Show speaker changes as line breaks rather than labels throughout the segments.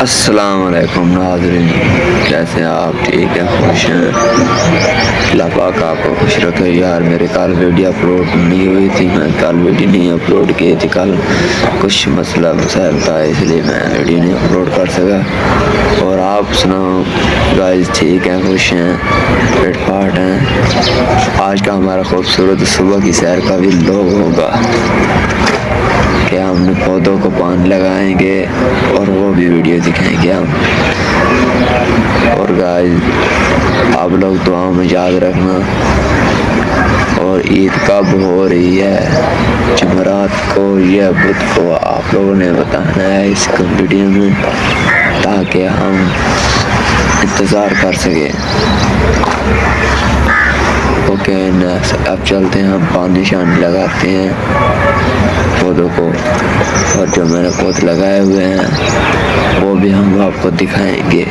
अस्सलाम वालेकुम नाज़रीन, कैसे हैं आप? ठीक है, खुश हैं? अल्लाह पाक आपको खुश रखे। यार मेरे कल वीडियो अपलोड नहीं हुई थी, मैं कल वीडियो नहीं अपलोड की थी। कल कुछ मसला मसाइल था, इसलिए मैं वीडियो नहीं अपलोड कर सका। और आप सुनाओ गाइस, ठीक हैं, खुश हैं, फिट फाट हैं? आज का हमारा खूबसूरत सुबह की सैर का भी लोग होगा कि हमने पौधों को पानी लगाएंगे और वो भी वीडियो दिखाएंगे हम। और गाइस आप लोग दुआओं में याद रखना। और ईद कब हो रही है, जुमेरात को या बुध को, आप लोगों ने बताना है इस वीडियो में, ताकि हम इंतज़ार कर सकें। ओके ना, अब चलते हैं, हम पानी शानी लगाते हैं पौधों को। और जो मैंने पौधे लगाए हुए हैं वो भी हम आपको दिखाएंगे।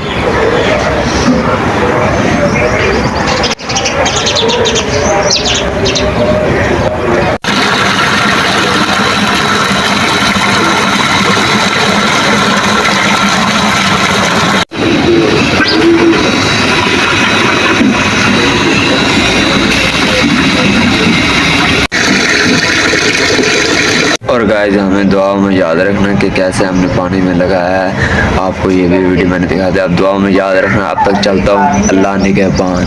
और गाइस हमें दुआओं में याद रखना कि कैसे हमने पानी में लगाया है। आपको ये भी वीडियो मैंने दिखा दिया, आप दुआओं में याद रखना। अब तक चलता हूँ, अल्लाह निगहबान।